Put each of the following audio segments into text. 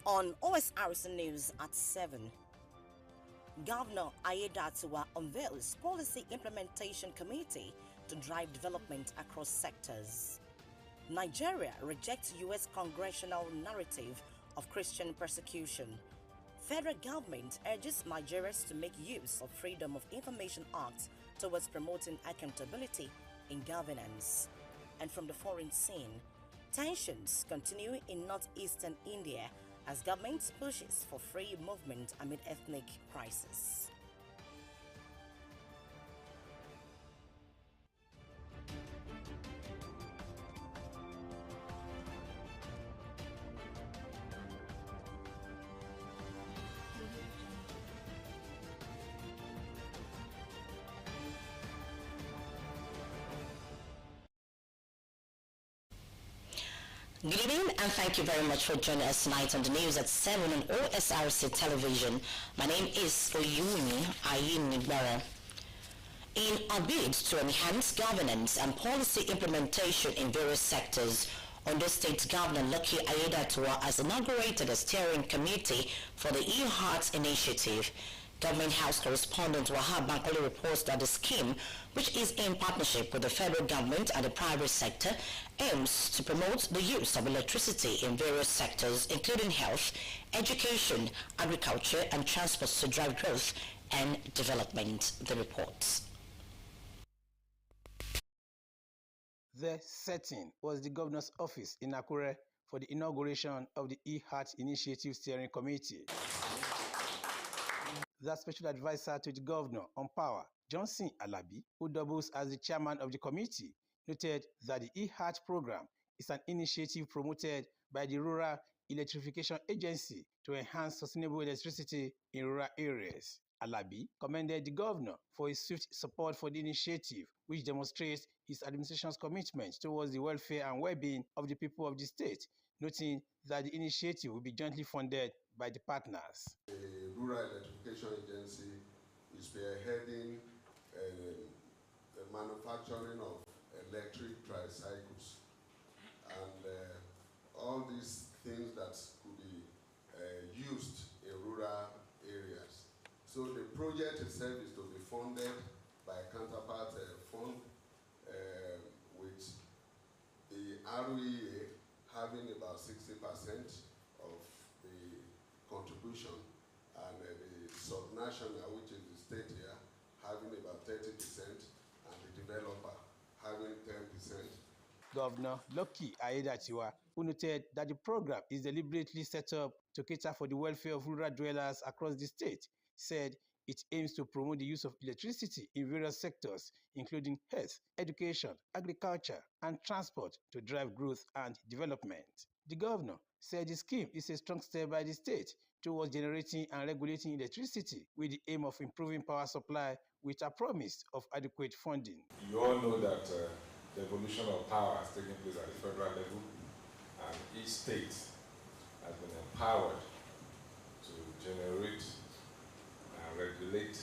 On Osrc News at 7, Governor Aiyedatiwa unveils Policy Implementation Committee to drive development across sectors. Nigeria rejects U.S. congressional narrative of Christian persecution. Federal government urges Nigerians to make use of Freedom of Information Act towards promoting accountability in governance. And from the foreign scene, tensions continue in northeastern India as government pushes for free movement amid ethnic crisis. Good evening and thank you very much for joining us tonight on the news at 7 on OSRC television. My name is Oyumi Ayinigbara. In a bid to enhance governance and policy implementation in various sectors, Ondo State Governor Lucky Aiyedatiwa has inaugurated a steering committee for the e-Heart initiative. Government House correspondent Wahab Bankole reports that the scheme, which is in partnership with the federal government and the private sector, aims to promote the use of electricity in various sectors, including health, education, agriculture, and transport to drive growth and development, the reports. The setting was the governor's office in Akure for the inauguration of the e-Heart Initiative Steering Committee. The special advisor to the governor on power, Johnson Alabi, who doubles as the chairman of the committee, noted that the e-Heart program is an initiative promoted by the Rural Electrification Agency to enhance sustainable electricity in rural areas. Alabi commended the governor for his swift support for the initiative, which demonstrates his administration's commitment towards the welfare and well-being of the people of the state, noting that the initiative will be jointly funded by the partners. The Rural Electrification Agency is spearheading the manufacturing of electric tricycles and all these things that could be used in rural areas. So the project itself is to be funded by a counterpart fund with the REA having about 60% of the contribution and the subnational, which is the state here, having about 30% and the developer having 10%. Governor Lucky Aiyedatiwa, who noted that the program is deliberately set up to cater for the welfare of rural dwellers across the state, said it aims to promote the use of electricity in various sectors, including health, education, agriculture, and transport to drive growth and development. The governor said the scheme is a strong step by the state towards generating and regulating electricity with the aim of improving power supply with a promise of adequate funding. You all know that the evolution of power has taken place at the federal level, and each state has been empowered to generate and regulate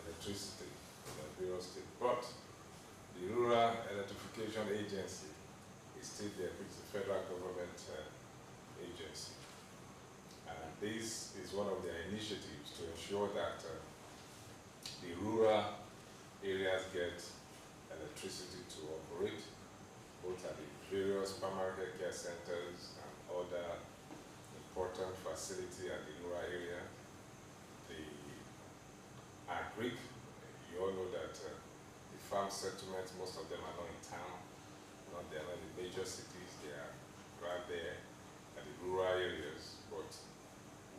electricity in the various states. But the Rural Electrification Agency is still there, which is the federal government agency. And this is one of their initiatives to ensure that the rural areas get electricity to operate, both at the various primary care centers and other important facilities at the rural area. The agric, you all know that the farm settlements, most of them are not in town, not there in the major cities, they are right there at the rural areas, but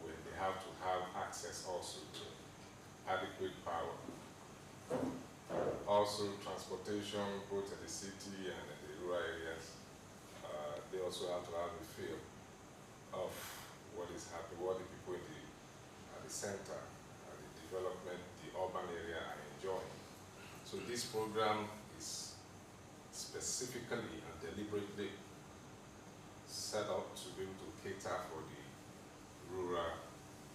when they have to have access also to adequate power. Also transportation, both in the city and in the rural areas, they also have to have a feel of what is happening, what the people in at the center, at the development, the urban area are enjoying. So this program is specifically and deliberately set up to be able to cater for the rural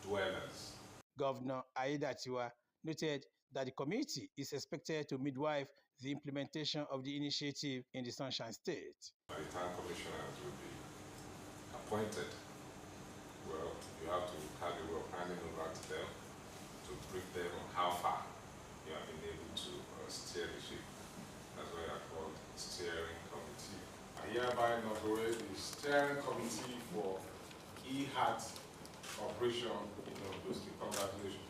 dwellers. Governor Aiyedatiwa noted that the committee is expected to midwife the implementation of the initiative in the Sunshine State. The town commissioners will be appointed you have to have a way of handing over to them to brief them on how far you have been able to steer the ship. That's why they are called steering committee. I hereby inaugurate the steering committee for e-heart operation in Ondo State. Congratulations.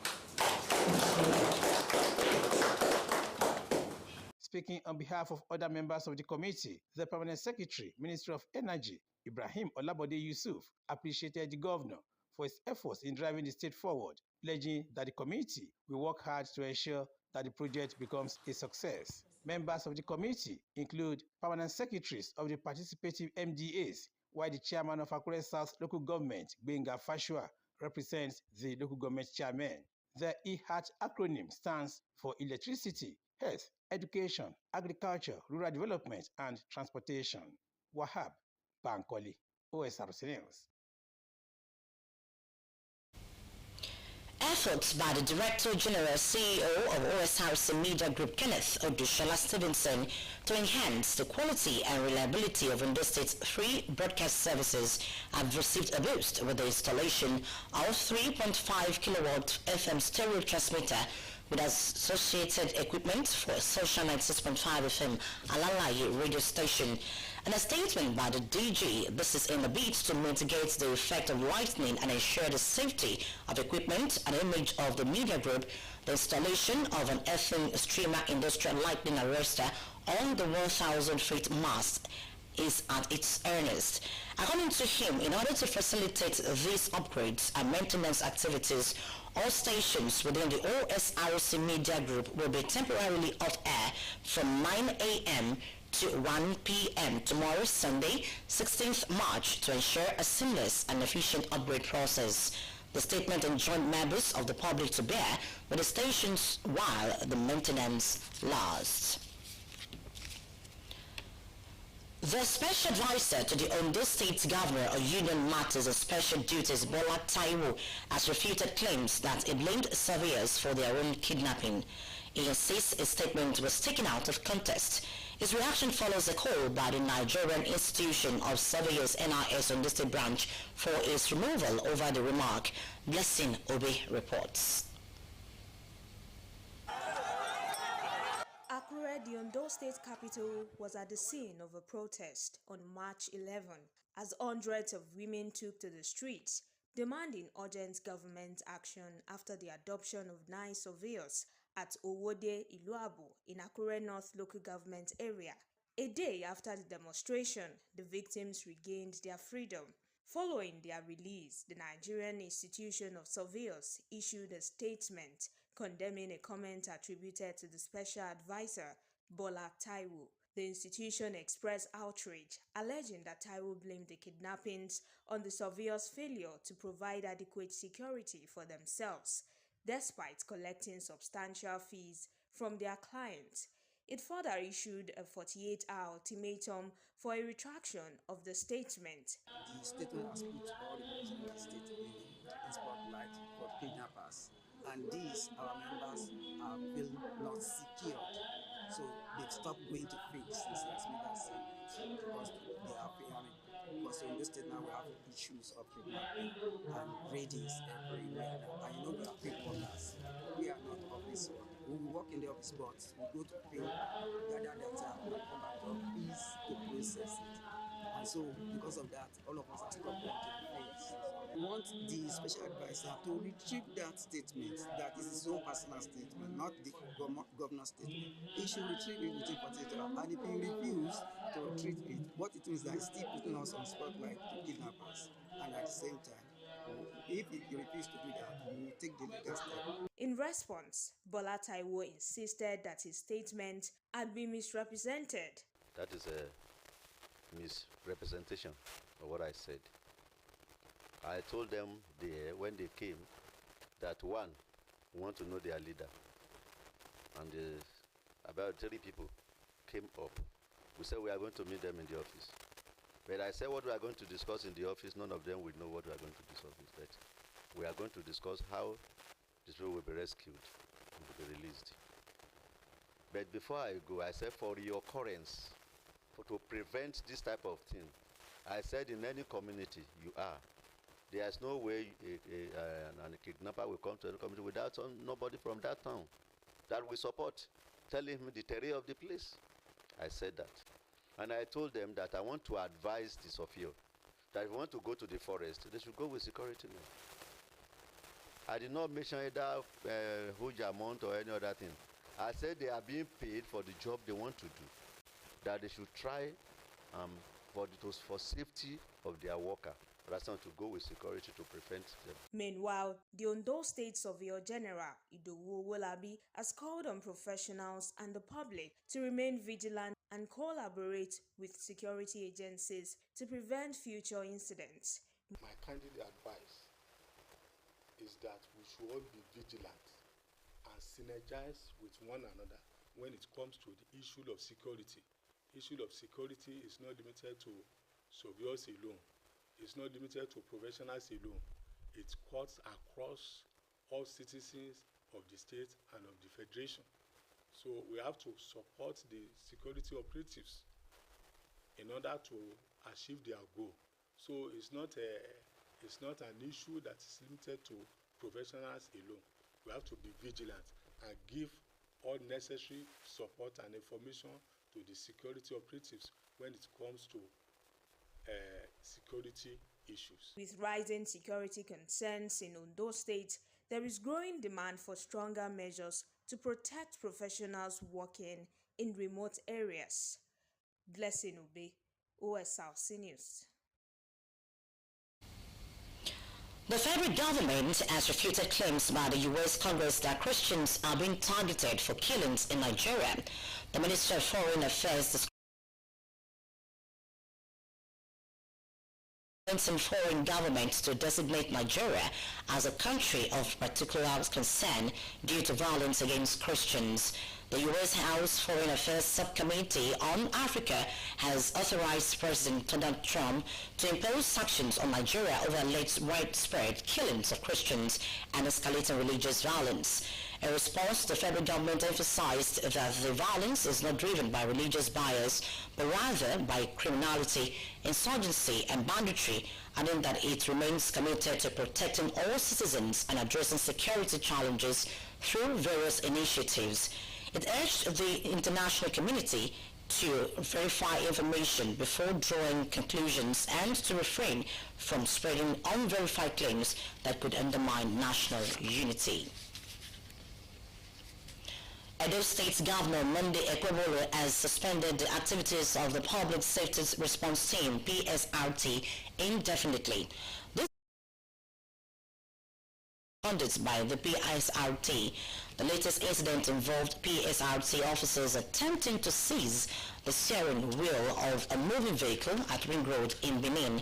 Speaking on behalf of other members of the committee, the Permanent Secretary, Ministry of Energy, Ibrahim Olabode Yusuf, appreciated the governor for his efforts in driving the state forward, pledging that the committee will work hard to ensure that the project becomes a success. Members of the committee include permanent secretaries of the participative MDAs, while the chairman of Akure South Local Government, Gbenga Fashua, represents the local government chairman. The EHAT acronym stands for Electricity, Health, Education, Agriculture, Rural Development, and Transportation. Wahab Bankole, Osrc News. Efforts by the Director General CEO of Osrc Media Group, Kenneth Odushola Stevenson, to enhance the quality and reliability of Ondo State's free broadcast services have received a boost with the installation of 3.5 kilowatt FM stereo transmitter with associated equipment for Social 96.5 FM Alalaye radio station. In a statement by the DG, this is in a bid to mitigate the effect of lightning and ensure the safety of equipment and image of the media group. The installation of an FM streamer industrial lightning arrestor on the 1,000 feet mast is at its earnest. According to him, in order to facilitate these upgrades and maintenance activities, all stations within the Osrc Media Group will be temporarily off air from 9 a.m. to 1 p.m. tomorrow, Sunday, 16th March, to ensure a seamless and efficient upgrade process. The statement enjoined members of the public to bear with the stations while the maintenance lasts. The Special Advisor to the Ondo State Governor on Union Matters and Special Duties, Bola Taiwo, has refuted claims that he blamed surveyors for their own kidnapping. He insists his statement was taken out of context. His reaction follows a call by the Nigerian Institution of Surveyors NIS Ondo State branch for its removal over the remark. Blessing Obi reports. Akure, the Ondo State capital, was at the scene of a protest on March 11 as hundreds of women took to the streets demanding urgent government action after the adoption of 9 surveyors at Owode Iluabu in Akure North local government area. A day after the demonstration, the victims regained their freedom. Following their release, the Nigerian Institution of Surveyors issued a statement condemning a comment attributed to the Special Advisor, Bola Taiwo. The institution expressed outrage, alleging that Taiwo blamed the kidnappings on the surveyors' failure to provide adequate security for themselves, despite collecting substantial fees from their clients. It further issued a 48-hour ultimatum for a retraction of the statement. The statement has put all representing the state in spotlight for kidnappers, and these, our members, are feeling not secured. So they've stopped going to field since last made that statement because they are fearing. Because in this state now we have issues of kidnapping and raidings everywhere now. And you know we are field workers. We are not office work. When we work in the office, but we go to field, gather data, and come back to office to process it. And so, because of that, all of us have stopped going to the fields. We want the special advisor to retrieve that statement, that is his own personal statement, not the governor's statement. He should retrieve it within 48 hours. And if he refuses to retrieve it, what it means is that he's still putting us on spotlight to kidnappers. And at the same time, if he refuses to do that, we will take the legal step. In response, Bola Taiwo insisted that his statement had been misrepresented. That is a misrepresentation of what I said. I told them when they came that one, we want to know their leader. And about 3 people came up. We said we are going to meet them in the office. But I said what we are going to discuss in the office, none of them will know what we are going to discuss. That we are going to discuss how these people will be rescued and will be released. But before I go, I said for your occurrence, to prevent this type of thing, I said in any community you are, There's no way a kidnapper will come to the community without nobody from that town that we support, telling him the terrain of the place. I said that. And I told them that I want to advise the Sofio that if you want to go to the forest, they should go with security men. I did not mention either huge amount or any other thing. I said they are being paid for the job they want to do, that they should try for safety of their worker, rather than to go with security to prevent them. Meanwhile, the Ondo State Surveyor General, Idowu Owolabi, has called on professionals and the public to remain vigilant and collaborate with security agencies to prevent future incidents. My candid advice is that we should all be vigilant and synergize with one another when it comes to the issue of security. Issue of security is not limited to surveyors alone. It's not limited to professionals alone. It cuts across all citizens of the state and of the federation. So we have to support the security operatives in order to achieve their goal. So it's not an issue that is limited to professionals alone. We have to be vigilant and give all necessary support and information to the security operatives when it comes to security issues. With rising security concerns in Ondo State, there is growing demand for stronger measures to protect professionals working in remote areas. Blessing Ube, Osrc News. The federal government has refuted claims by the U.S. Congress that Christians are being targeted for killings in Nigeria. The Minister of Foreign Affairs and foreign governments to designate Nigeria as a country of particular concern due to violence against Christians. The U.S. House Foreign Affairs Subcommittee on Africa has authorized President Donald Trump to impose sanctions on Nigeria over alleged widespread killings of Christians and escalating religious violence. In response, the federal government emphasized that the violence is not driven by religious bias, but rather by criminality, insurgency, and banditry, adding that it remains committed to protecting all citizens and addressing security challenges through various initiatives. It urged the international community to verify information before drawing conclusions and to refrain from spreading unverified claims that could undermine national unity. Edo State Governor Monday Ekwebolo has suspended the activities of the Public Safety Response Team, PSRT, indefinitely. This funded by the PSRT. The latest incident involved PSRT officers attempting to seize the steering wheel of a moving vehicle at Ring Road in Benin.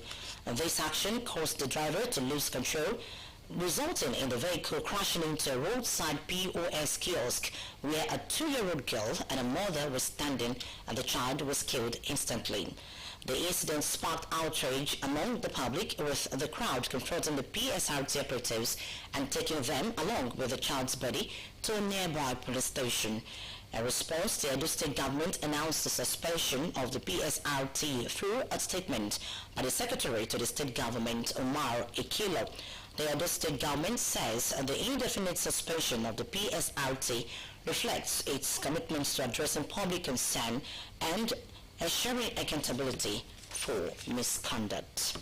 This action caused the driver to lose control, resulting in the vehicle crashing into a roadside POS kiosk where a 2-year-old girl and a mother were standing, and the child was killed instantly. The incident sparked outrage among the public, with the crowd confronting the PSRT operatives and taking them, along with the child's body, to a nearby police station. In response, the Edo State government announced the suspension of the PSRT through a statement by the Secretary to the State Government, Omar Ikilo. The Edo State government says the indefinite suspension of the PSRT reflects its commitments to addressing public concern and ensuring accountability for misconduct.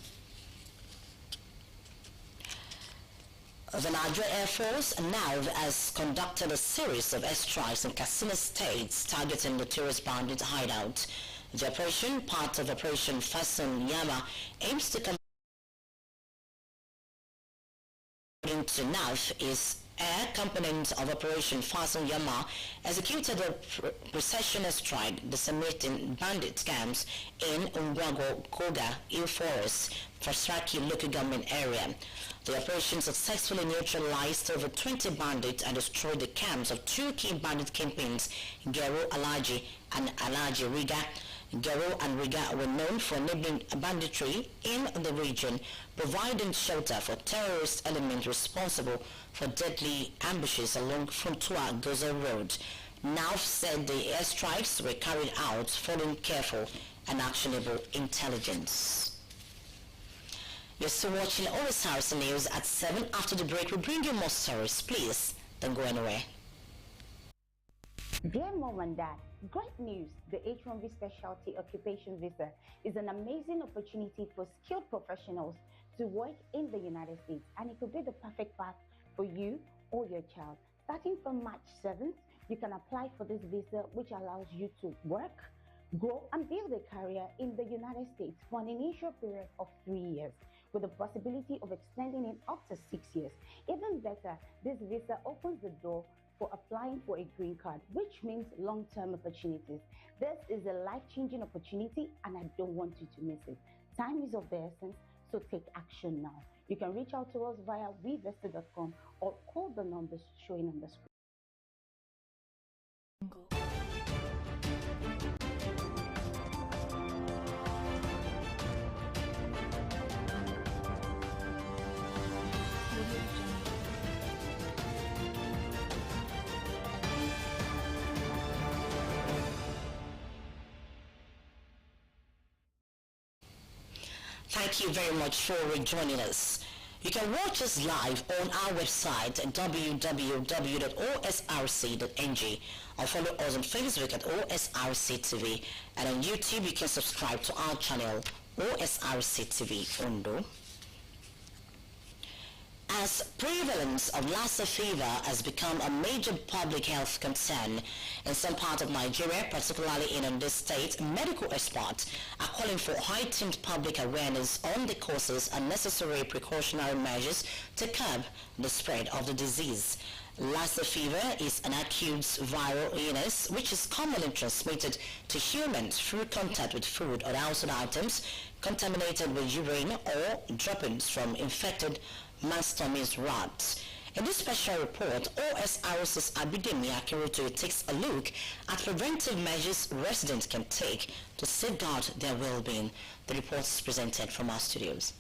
The Nigeria Air Force NAV has conducted a series of airstrikes in Katsina State targeting the tourist bandit hideout. The operation, part of Operation Fasten Yama, aims to to NAV is air component of Operation Fasten Yama executed a precision airstrike decimating bandit camps in Ungwago, Koga, Hill Forest, Fasraki local government area. The operation successfully neutralized over 20 bandits and destroyed the camps of 2 key bandit kingpins, Gero Alaji and Alaji Riga. Gero and Riga were known for enabling banditry in the region, providing shelter for terrorist elements responsible for deadly ambushes along Frontua Gozo Road. NAF said the airstrikes were carried out following careful and actionable intelligence. You're still watching Osrc News at 7. After the break, we'll bring you more stories. Please, don't go anywhere. Dear Mom and Dad, great news! The H-1B Specialty Occupation Visa is an amazing opportunity for skilled professionals to work in the United States, and it could be the perfect path for you or your child. Starting from March 7th, you can apply for this visa, which allows you to work, grow, and build a career in the United States for an initial period of 3 years, with the possibility of extending it up to 6 years. Even better, this visa opens the door for applying for a green card, which means long-term opportunities. This is a life-changing opportunity, and I don't want you to miss it. Time is of the essence, so take action now. You can reach out to us via wevesta.com or call the numbers showing on the screen. Thank you very much for joining us. You can watch us live on our website at www.osrc.ng or follow us on Facebook at OSRC TV, and on YouTube you can subscribe to our channel OSRC TV Ondo. As prevalence of Lassa fever has become a major public health concern in some part of Nigeria, particularly in Ondo State, medical experts are calling for heightened public awareness on the causes and necessary precautionary measures to curb the spread of the disease. Lassa fever is an acute viral illness which is commonly transmitted to humans through contact with food or household items contaminated with urine or droppings from infected mastomys rats. In this special report, OSRC's Abidemi Akinroto takes a look at preventive measures residents can take to safeguard their well-being. The report is presented from our studios.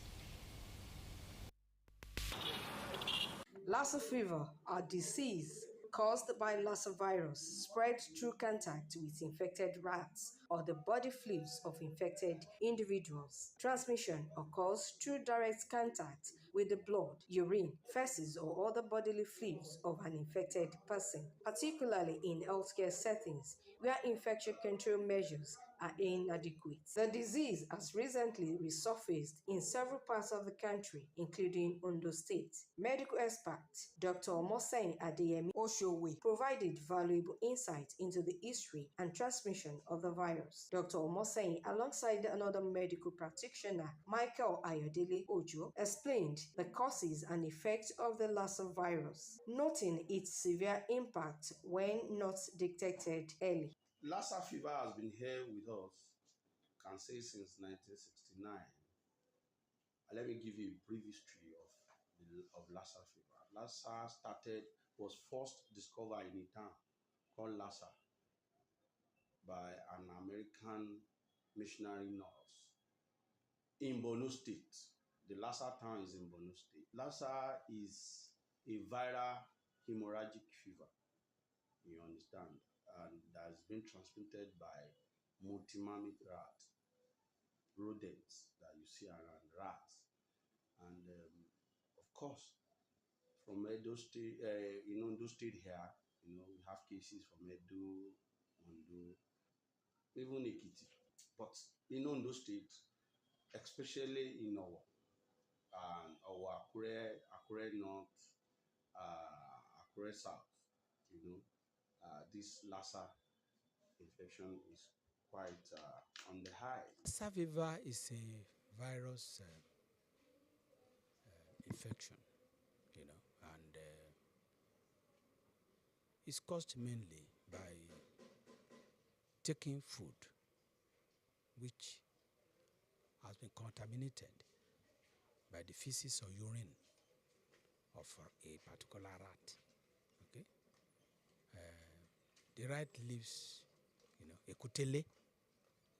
Lassa fever, a disease caused by Lassa virus, spread through contact with infected rats or the body fluids of infected individuals. Transmission occurs through direct contact with the blood, urine, feces, or other bodily fluids of an infected person, particularly in healthcare settings where infection control measures are inadequate. The disease has recently resurfaced in several parts of the country, including Ondo State. Medical expert Dr. Omoseyin Adeyemi Oshowe provided valuable insight into the history and transmission of the virus. Dr. Omoseyin, alongside another medical practitioner, Michael Ayodele Ojo, explained the causes and effects of the Lassa virus, noting its severe impact when not detected early. Lassa fever has been here with us, can say, since 1969. Let me give you a brief history of Lassa fever. Lassa was first discovered in a town called Lassa by an American missionary nurse in Borno State. The Lassa town is in Borno State. Lassa is a viral hemorrhagic fever, you understand, and that has been transmitted by multi-mammoth rats, rodents that you see around, rats. And of course, from Edo State, in Ondo State here, we have cases from Edo, Ondo, even Ekiti. But in Ondo State, especially in our Akure North, Akure South, this Lassa infection is quite on the high. Lassa fever is a virus infection, and it's caused mainly by taking food which has been contaminated by the feces or urine of a particular rat. Okay, the rat lives, a kutele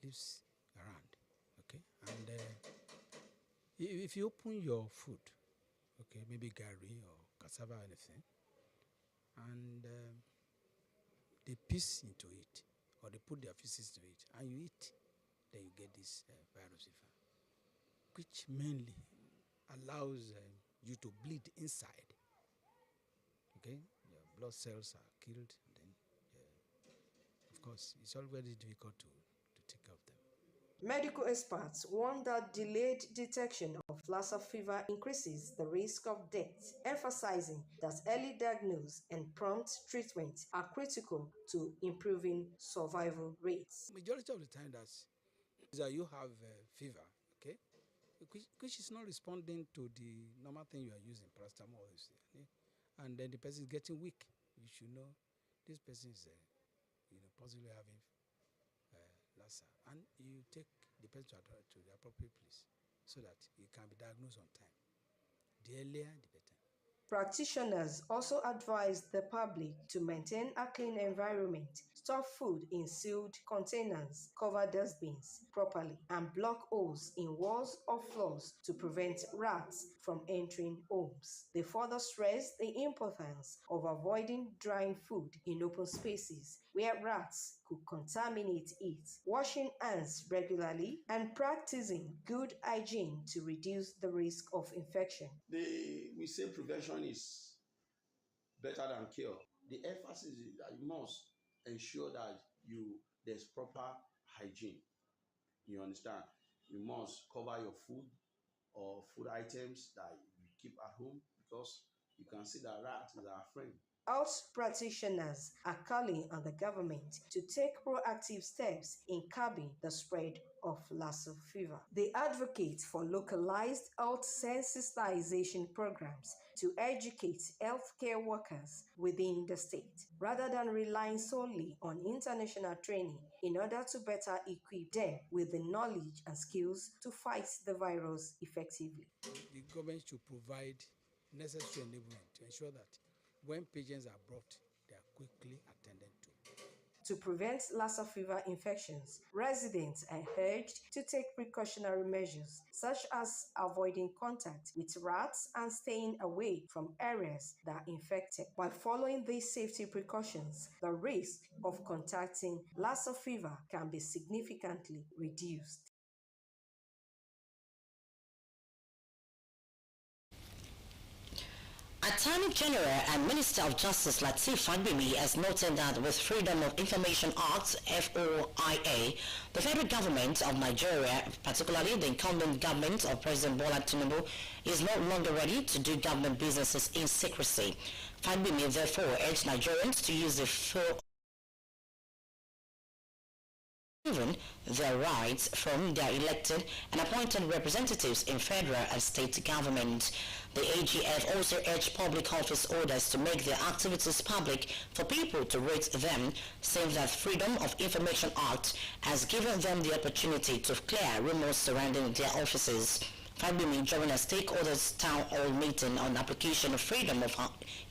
lives around. Okay, and if you open your food, okay, maybe gari or cassava or anything, and they piss into it, or they put their feces into it, and you eat, then you get this virus fever, which mainly allows you to bleed inside. Okay, your blood cells are killed. Then, of course, it's already difficult to take care of them. Medical experts warn that delayed detection of Lassa fever increases the risk of death, emphasizing that early diagnosis and prompt treatment are critical to improving survival rates. Majority of the time that you have fever, okay, which is not responding to the normal thing you are using, paracetamol, and then the person is getting weak. You should know this person is, possibly having Lassa, and you take the person to the appropriate place so that it can be diagnosed on time. The earlier, the better. Practitioners also advise the public to maintain a clean environment, store food in sealed containers, cover dustbins properly, and block holes in walls or floors to prevent rats from entering homes. They further stress the importance of avoiding drying food in open spaces where rats could contaminate it, washing hands regularly, and practicing good hygiene to reduce the risk of infection. We say prevention is better than cure. The emphasis is that you must ensure that there's proper hygiene. You understand? You must cover your food or food items that you keep at home, because you can see that rat is our friend. Health practitioners are calling on the government to take proactive steps in curbing the spread of Lassa fever. They advocate for localized health sensitization programs to educate healthcare workers within the state, rather than relying solely on international training in order to better equip them with the knowledge and skills to fight the virus effectively. The government should provide necessary enablement to ensure that when patients are brought, they are quickly attended to. To prevent Lassa fever infections, residents are urged to take precautionary measures such as avoiding contact with rats and staying away from areas that are infected. By following these safety precautions, the risk of contracting Lassa fever can be significantly reduced. Attorney General and Minister of Justice Lateef Fagbemi has noted that with Freedom of Information Act (FOIA), the federal government of Nigeria, particularly the incumbent government of President Bola Tinubu, is no longer ready to do government businesses in secrecy. Fagbemi therefore urged Nigerians to use the full given their rights from their elected and appointed representatives in federal and state government. The AGF also urged public office holders to make their activities public for people to rate them, saying that Freedom of Information Act has given them the opportunity to clear rumors surrounding their offices. Fagbemi, during a stakeholders town hall meeting on application of Freedom of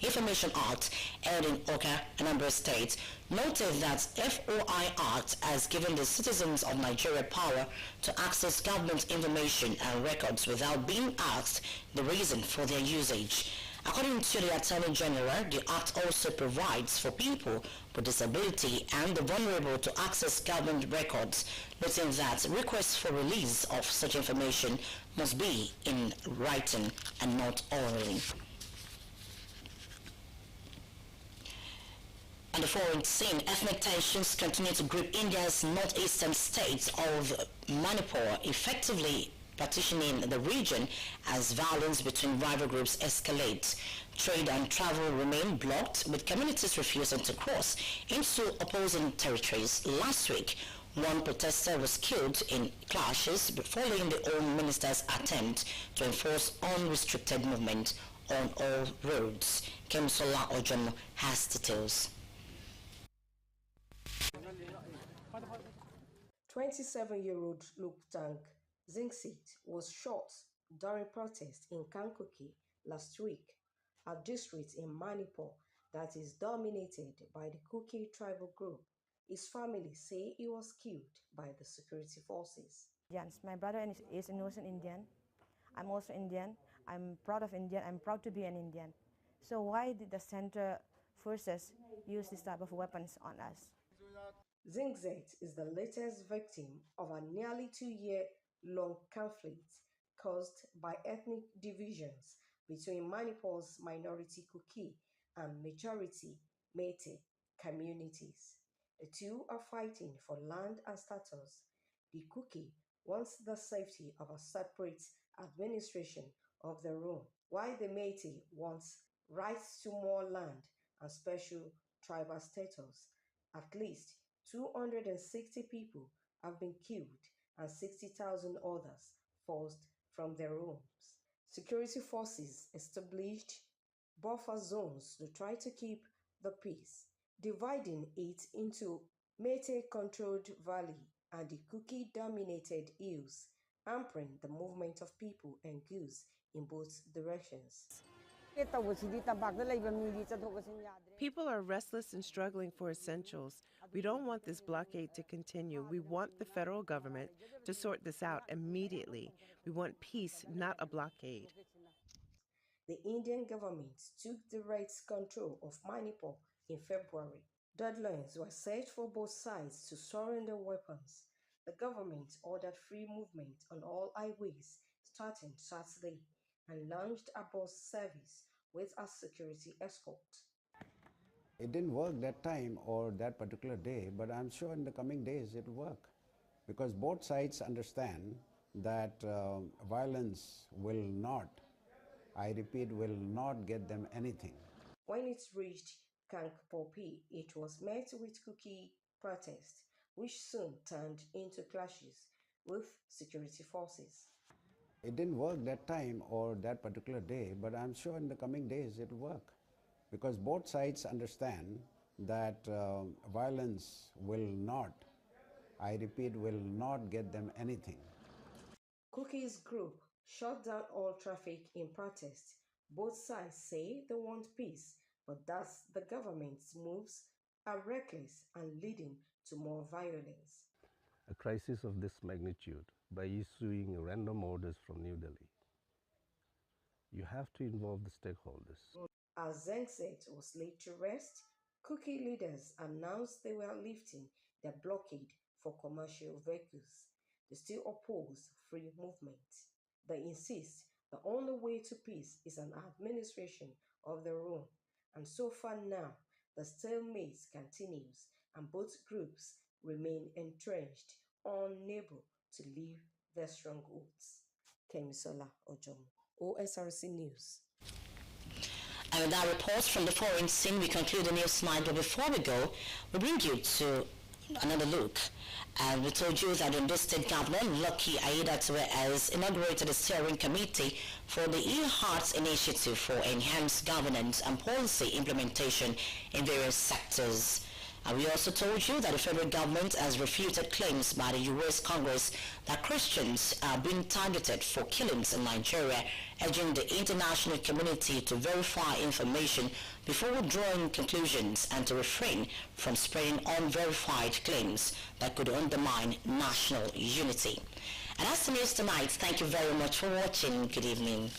Information Act held in Oka, Anambra State, noted that FOI Act has given the citizens of Nigeria power to access government information and records without being asked the reason for their usage. According to the Attorney General, the Act also provides for people with disability and the vulnerable to access government records, noting that requests for release of such information must be in writing and not orally. On the foreign scene, ethnic tensions continue to grip India's northeastern states of Manipur, effectively partitioning the region as violence between rival groups escalates. Trade and travel remain blocked, with communities refusing to cross into opposing territories. Last week, one protester was killed in clashes following the Home Minister's attempt to enforce unrestricted movement on all roads. Kemisola Ojono has details. 27-year-old Luktang Zingsit was shot during protests in Kankoki last week, a district in Manipur that is dominated by the Kuki tribal group. His family say he was killed by the security forces. Yes, my brother is an innocent Indian. I'm also Indian. I'm proud of India. I'm proud to be an Indian. So why did the center forces use this type of weapons on us? Zingzet is the latest victim of a nearly 2-year-long conflict caused by ethnic divisions between Manipur's minority Kuki and majority Métis communities. The two are fighting for land and status. The Kuki wants the safety of a separate administration of their own, while the Métis wants rights to more land and special tribal status. At least 260 people have been killed and 60,000 others forced from their homes. Security forces established buffer zones to try to keep the peace, dividing it into Métis-controlled valley and the Kuki-dominated hills, hampering the movement of people and goods in both directions. People are restless and struggling for essentials. We don't want this blockade to continue. We want the federal government to sort this out immediately. We want peace, not a blockade. The Indian government took direct control of Manipur in February. Deadlines were set for both sides to surrender weapons. The government ordered free movement on all highways starting Saturday and launched a bus service with a security escort. It didn't work that time or that particular day, but I'm sure in the coming days it will work, because both sides understand that violence will not, I repeat, will not get them anything. When it reached Kankpopi, it was met with Kuki protest, which soon turned into clashes with security forces. It didn't work that time or that particular day, but I'm sure in the coming days it will work, because both sides understand that violence will not, I repeat, will not get them anything. Kuki's group shut down all traffic in protest. Both sides say they want peace, but thus the government's moves are reckless and leading to more violence. A crisis of this magnitude by issuing random orders from New Delhi. You have to involve the stakeholders. As Zengset was laid to rest, Kuki leaders announced they were lifting their blockade for commercial vehicles. They still oppose free movement. They insist the only way to peace is an administration of their own. And so far now, the stalemate continues and both groups remain entrenched, unable to leave their strongholds. Kemisola Ojomo, OSRC News. And with that report from the foreign scene, we conclude the news night. But before we go, we bring you to another look. And we told you that Ondo State Governor Lucky Aiyedatiwa has inaugurated a steering committee for the e-Hearts initiative for enhanced governance and policy implementation in various sectors. And we also told you that the federal government has refuted claims by the U.S. Congress that Christians are being targeted for killings in Nigeria, urging the international community to verify information before drawing conclusions and to refrain from spreading unverified claims that could undermine national unity. And that's the news tonight. Thank you very much for watching. Good evening.